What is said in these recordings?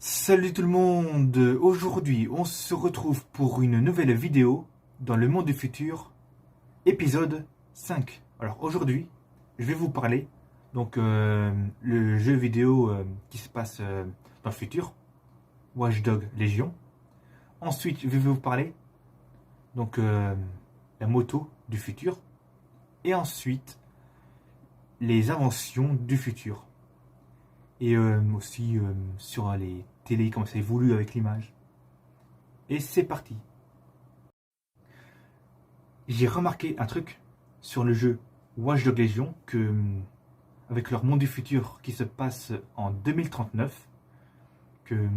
Salut tout le monde. Aujourd'hui on se retrouve pour une nouvelle vidéo dans le monde du futur, épisode 5. Alors aujourd'hui je vais vous parler le jeu vidéo qui se passe dans le futur, Watch Dogs Legion. Ensuite je vais vous parler donc la moto du futur, et ensuite les inventions du futur, et aussi sur les télés, comment ça évolue avec l'image. Et c'est parti. J'ai remarqué un truc sur le jeu Watch Dogs Legion, que avec leur monde du futur qui se passe en 2039, que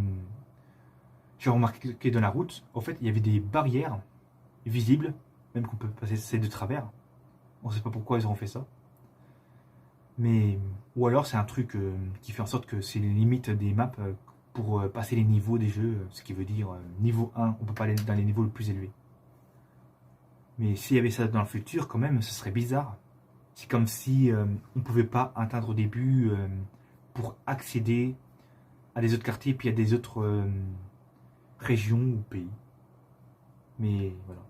j'ai remarqué que dans la route, au fait, il y avait des barrières visibles, même qu'on peut passer de travers. On ne sait pas pourquoi ils auront fait ça. Mais, ou alors c'est un truc qui fait en sorte que c'est les limites des maps pour passer les niveaux des jeux, ce qui veut dire niveau 1, on peut pas aller dans les niveaux les plus élevés. Mais s'il y avait ça dans le futur, quand même, ce serait bizarre. C'est comme si on ne pouvait pas atteindre au début pour accéder à des autres quartiers, puis à des autres régions ou pays. Mais voilà.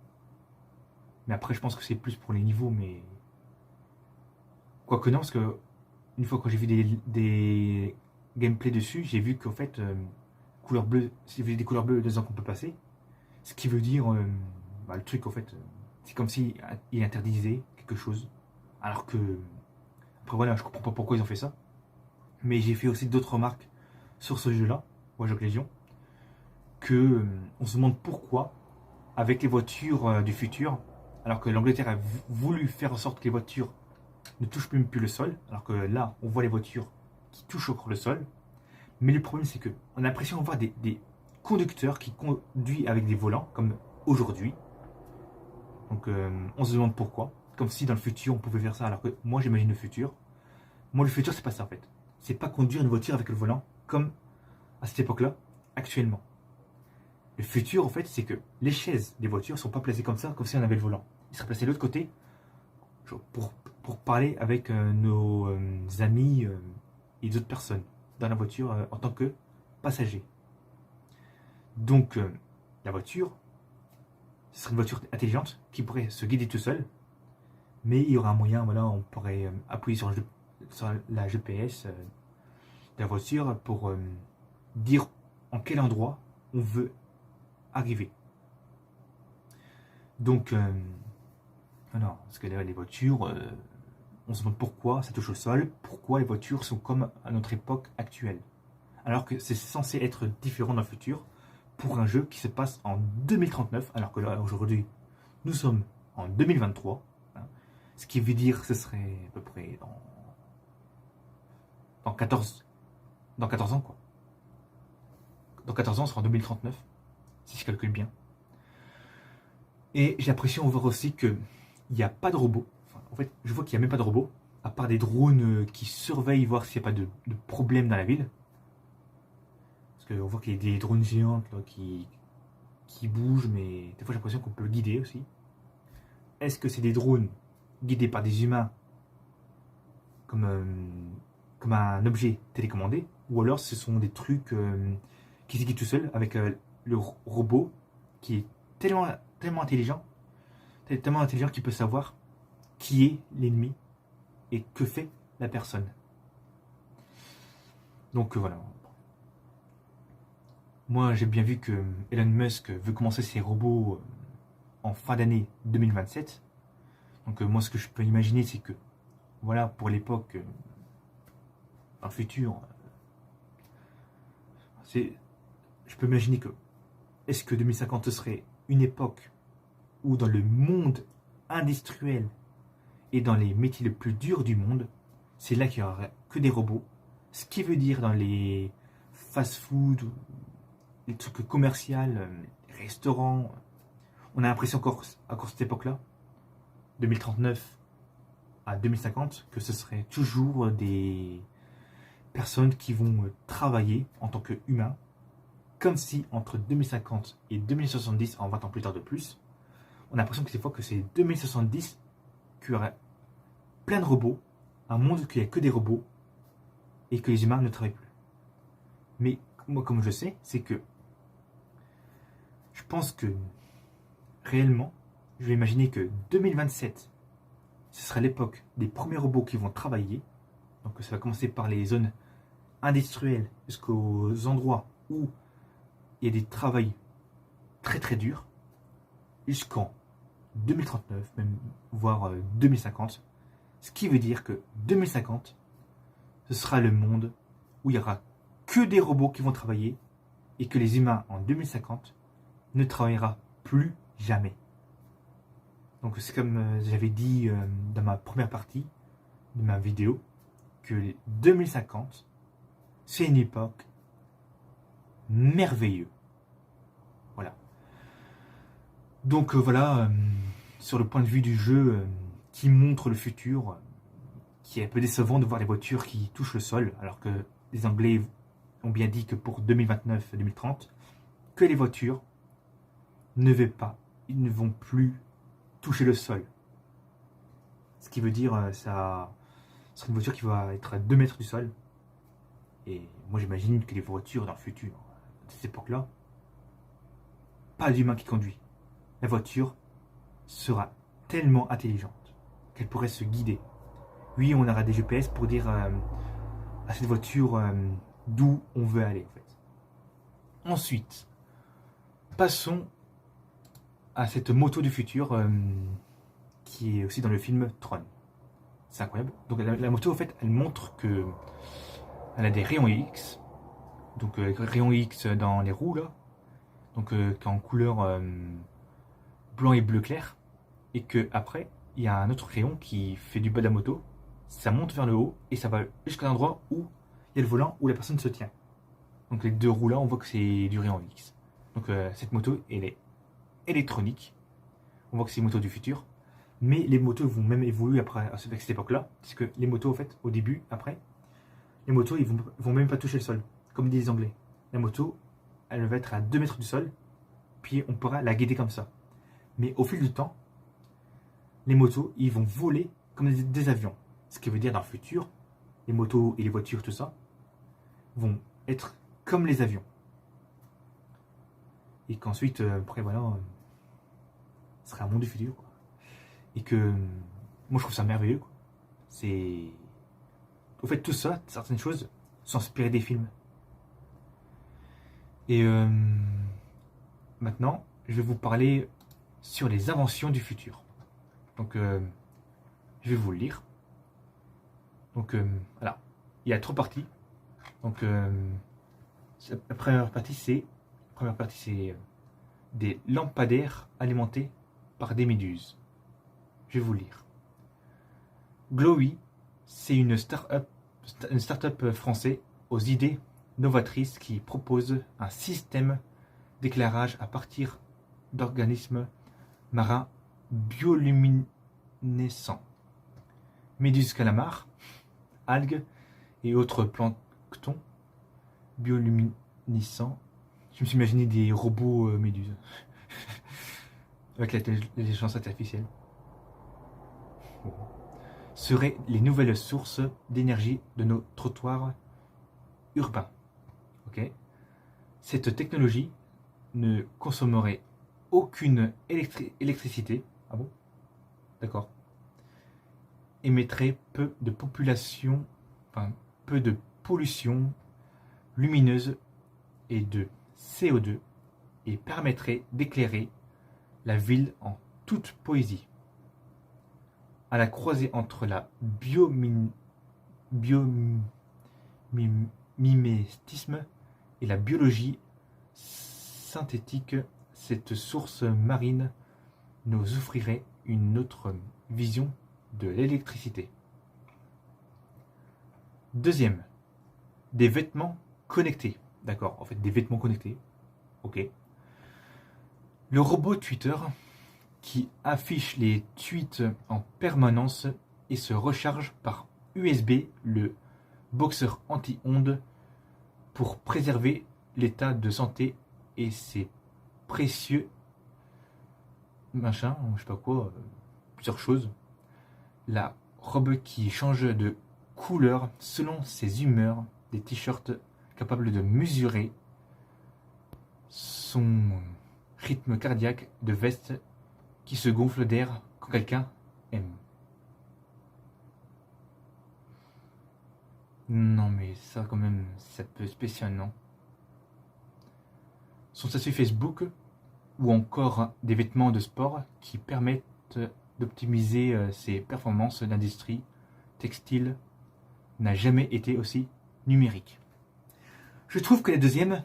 Mais après, je pense que c'est plus pour les niveaux, mais quoique non, parce que une fois que j'ai vu des gameplays dessus, j'ai vu qu'en fait, couleur bleue, s'il y avait des couleurs bleues dedans qu'on peut passer, ce qui veut dire, le truc en fait, c'est comme si il interdisait quelque chose, alors que, après voilà, je comprends pas pourquoi ils ont fait ça, mais j'ai fait aussi d'autres remarques sur ce jeu-là, Watch Dogs Legion, que on se demande pourquoi, avec les voitures du futur, alors que l'Angleterre a voulu faire en sorte que les voitures ne touchent même plus le sol, alors que là, on voit les voitures qui touchent encore le sol. Mais le problème, c'est que on a l'impression de voir des conducteurs qui conduisent avec des volants, comme aujourd'hui. Donc, on se demande pourquoi. Comme si dans le futur, on pouvait faire ça, alors que moi, j'imagine le futur. Moi, le futur, c'est pas ça, en fait. C'est pas conduire une voiture avec le volant, comme à cette époque-là, actuellement. Le futur, en fait, c'est que les chaises des voitures sont pas placées comme si on avait le volant. Ils seraient placés de l'autre côté, pour, pour parler avec nos amis et d'autres personnes dans la voiture en tant que passager. Donc, la voiture, ce serait une voiture intelligente qui pourrait se guider tout seul, mais il y aura un moyen, voilà, on pourrait appuyer sur la GPS de la voiture pour dire en quel endroit on veut arriver. Donc, non, parce que les voitures, on se demande pourquoi ça touche au sol, pourquoi les voitures sont comme à notre époque actuelle. Alors que c'est censé être différent dans le futur pour un jeu qui se passe en 2039, alors que là, aujourd'hui, nous sommes en 2023. Hein, ce qui veut dire que ce serait à peu près dans 14 ans, quoi. Dans 14 ans, on sera en 2039, si je calcule bien. Et j'ai l'impression de voir aussi qu'il n'y a pas de robots. Enfin, en fait, je vois qu'il n'y a même pas de robots, à part des drones qui surveillent, voir s'il n'y a pas de problème dans la ville. Parce qu'on voit qu'il y a des drones géantes là, qui bougent, mais des fois j'ai l'impression qu'on peut le guider aussi. Est-ce que c'est des drones guidés par des humains comme un objet télécommandé, ou alors ce sont des trucs qui se guident tout seuls avec le robot qui est tellement intelligent, tellement intelligent qu'il peut savoir qui est l'ennemi et que fait la personne. Donc voilà. Moi, j'ai bien vu que Elon Musk veut commencer ses robots en fin d'année 2027. Donc moi, ce que je peux imaginer, c'est que, voilà, pour l'époque, dans le futur, je peux imaginer que, est-ce que 2050 ce serait une époque où dans le monde industriel et dans les métiers les plus durs du monde, c'est là qu'il n'y aura que des robots. Ce qui veut dire dans les fast-food, les trucs commerciaux, les restaurants, on a l'impression qu'à cette époque-là, 2039 à 2050, que ce serait toujours des personnes qui vont travailler en tant qu'humains, comme si entre 2050 et 2070, en 20 ans plus tard de plus, on a l'impression que des fois que c'est 2070 qu'il y aurait plein de robots, un monde où il n'y a que des robots, et que les humains ne travaillent plus. Mais moi, comme je sais, c'est que je pense que réellement, je vais imaginer que 2027, ce sera l'époque des premiers robots qui vont travailler. Donc ça va commencer par les zones industrielles jusqu'aux endroits où il y a des travails très très durs, jusqu'en 2039, même voire 2050. Ce qui veut dire que 2050, ce sera le monde où il n'y aura que des robots qui vont travailler et que les humains en 2050 ne travaillera plus jamais. Donc c'est comme j'avais dit dans ma première partie de ma vidéo, que 2050, c'est une époque merveilleuse. Voilà. Donc voilà, sur le point de vue du jeu qui montre le futur, qui est un peu décevant de voir les voitures qui touchent le sol, alors que les Anglais ont bien dit que pour 2029-2030, que les voitures ils ne vont plus toucher le sol. Ce qui veut dire ça sera une voiture qui va être à 2 mètres du sol. Et moi j'imagine que les voitures dans le futur, à cette époque-là, pas d'humain qui conduit. La voiture sera tellement intelligente qu'elle pourrait se guider. Oui, on aura des GPS pour dire à cette voiture d'où on veut aller en fait. Ensuite, passons à cette moto du futur qui est aussi dans le film Tron. C'est incroyable. Donc la moto en fait, elle montre que elle a des rayons X. Donc rayons X dans les roues là. Donc qui est en couleur blanc et bleu clair. Et que après, il y a un autre rayon qui fait du bas de la moto. Ça monte vers le haut et ça va jusqu'à l'endroit où il y a le volant où la personne se tient. Donc les deux roues là, on voit que c'est du rayon X. Donc cette moto, elle est électronique. On voit que c'est une moto du futur. Mais les motos vont même évoluer après à cette époque-là. Parce que les motos, en fait, au début, après, les motos, ils vont même pas toucher le sol. Comme disent les Anglais. La moto, elle va être à 2 mètres du sol. Puis on pourra la guider comme ça. Mais au fil du temps, les motos, ils vont voler comme des avions. Ce qui veut dire dans le futur, les motos et les voitures, tout ça, vont être comme les avions. Et qu'ensuite, après, voilà, ce sera un monde du futur. Quoi. Et que, moi, je trouve ça merveilleux. Quoi. C'est... Au fait, tout ça, certaines choses, sont inspirées des films. Et maintenant, je vais vous parler sur les inventions du futur. Donc, je vais vous le lire. Donc, voilà. Il y a 3 parties. Donc, la première partie, c'est des lampadaires alimentés par des méduses. Je vais vous le lire. Glowy, c'est une start-up française aux idées novatrices qui propose un système d'éclairage à partir d'organismes marins bioluminescents. Méduses calamars, algues et autres planctons bioluminescents. Je me suis imaginé des robots méduses avec l'intelligence artificielle. Bon. Seraient les nouvelles sources d'énergie de nos trottoirs urbains. Okay. Cette technologie ne consommerait aucune électricité. Ah bon? D'accord. Émettrait peu de pollution lumineuse et de CO2 et permettrait d'éclairer la ville en toute poésie. À la croisée entre la biomimétisme et la biologie synthétique, cette source marine nous offrirait une autre vision de l'électricité. Deuxième, des vêtements connectés. D'accord, en fait, des vêtements connectés. Ok. Le robot Twitter qui affiche les tweets en permanence et se recharge par USB le boxeur anti-ondes pour préserver l'état de santé et ses précieux machin, je sais pas quoi, plusieurs choses. La robe qui change de couleur selon ses humeurs, des t-shirts capable de mesurer son rythme cardiaque de veste qui se gonfle d'air quand quelqu'un aime. Non mais ça quand même, c'est un peu spécial, non? Son statut Facebook ou encore des vêtements de sport qui permettent d'optimiser ses performances. L'industrie textile n'a jamais été aussi numérique. Je trouve que la deuxième,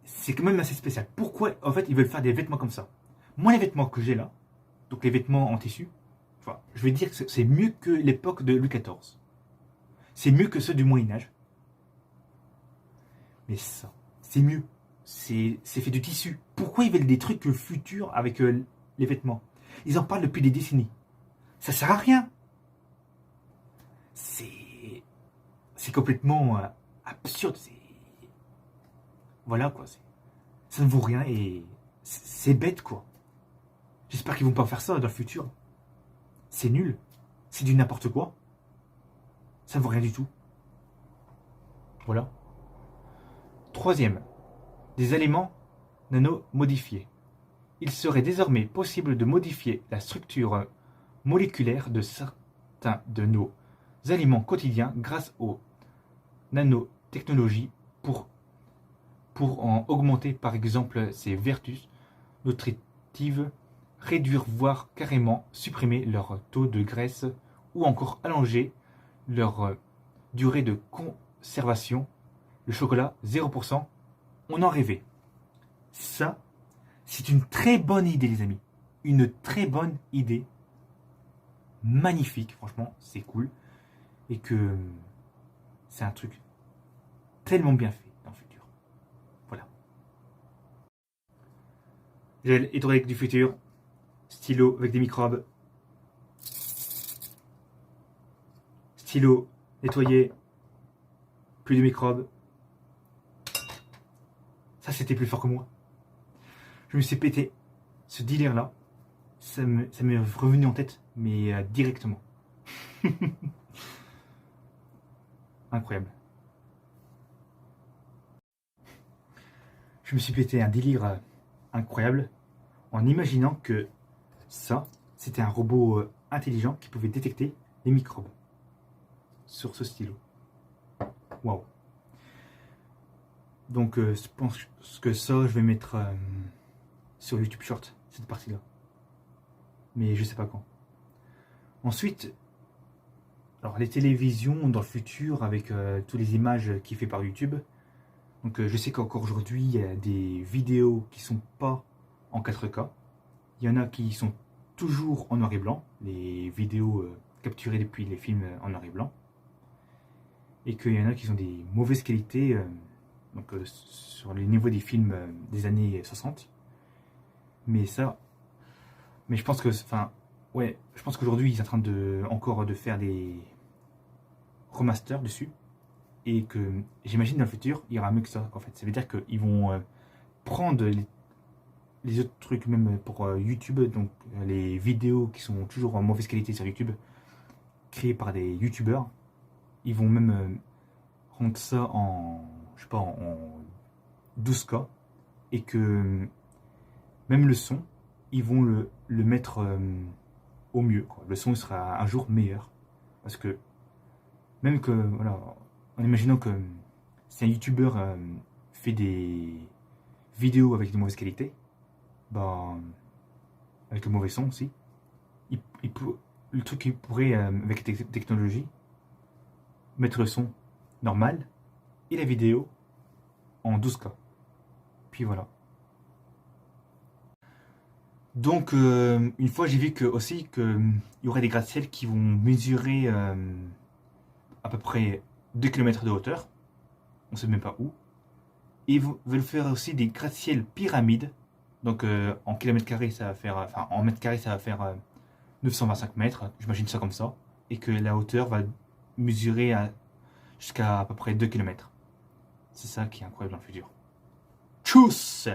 c'est quand même assez spécial. Pourquoi en fait ils veulent faire des vêtements comme ça? Moi les vêtements que j'ai là, donc les vêtements en tissu, enfin, je vais dire que c'est mieux que l'époque de Louis XIV. C'est mieux que ceux du Moyen-Âge. Mais ça, c'est mieux. C'est fait du tissu. Pourquoi ils veulent des trucs futurs avec les vêtements? Ils en parlent depuis des décennies. Ça sert à rien. C'est complètement absurde. Voilà quoi. Ça ne vaut rien et c'est bête quoi. J'espère qu'ils vont pas faire ça dans le futur. C'est nul. C'est du n'importe quoi. Ça ne vaut rien du tout. Voilà. Troisième, des aliments nano-modifiés. Il serait désormais possible de modifier la structure moléculaire de certains de nos aliments quotidiens grâce aux nanotechnologies pour en augmenter par exemple ses vertus nutritives, réduire voire carrément supprimer leur taux de graisse ou encore allonger leur durée de conservation. Le chocolat 0%, on en rêvait. Ça, c'est une très bonne idée les amis. Une très bonne idée. Magnifique, franchement, c'est cool. Et que c'est un truc tellement bien fait dans le futur. Voilà. Gel hydraulique du futur. Stylo avec des microbes. Stylo nettoyé. Plus de microbes. Ça, c'était plus fort que moi. Je me suis pété ce délire-là. Ça m'est revenu en tête, mais directement. Incroyable. Je me suis pété un délire incroyable en imaginant que ça, c'était un robot intelligent qui pouvait détecter les microbes sur ce stylo. Waouh. Donc je pense que ça, je vais mettre sur YouTube Short, cette partie-là. Mais je sais pas quand. Ensuite, alors les télévisions dans le futur avec toutes les images qui fait par YouTube. Donc je sais qu'encore aujourd'hui, il y a des vidéos qui sont pas en 4K. Il y en a qui sont toujours en noir et blanc, les vidéos capturées depuis les films en noir et blanc. Et qu'il y en a qui sont des mauvaises qualités, donc sur le niveau des films des années 60. Mais ça, mais je pense que, enfin, ouais, je pense qu'aujourd'hui ils sont en train encore de faire des remasters dessus. Et que j'imagine dans le futur, il y aura mieux que ça en fait. Ça veut dire qu'ils vont prendre les autres trucs, même pour YouTube, donc les vidéos qui sont toujours en mauvaise qualité sur YouTube, créées par des YouTubeurs. Ils vont même rendre ça en, je sais pas, en 12K. Et que même le son, ils vont le mettre au mieux, quoi. Le son sera un jour meilleur. Parce que même que, voilà, en imaginant que si un youtubeur fait des vidéos avec de mauvaise qualité, ben, avec le mauvais son aussi, le truc qu'il pourrait, avec la technologie, mettre le son normal et la vidéo en 12K. Puis voilà. Donc, une fois, j'ai vu aussi qu'il y aurait des gratte-ciel qui vont mesurer à peu près 2 km de hauteur. On ne sait même pas où. Et ils veulent faire aussi des gratte-ciel pyramides. Donc, en kilomètres carrés, ça va faire, enfin, en mètres carrés, ça va faire 925 mètres. J'imagine ça comme ça. Et que la hauteur va mesurer jusqu'à à peu près 2 km. C'est ça qui est incroyable dans le futur. Tchuss!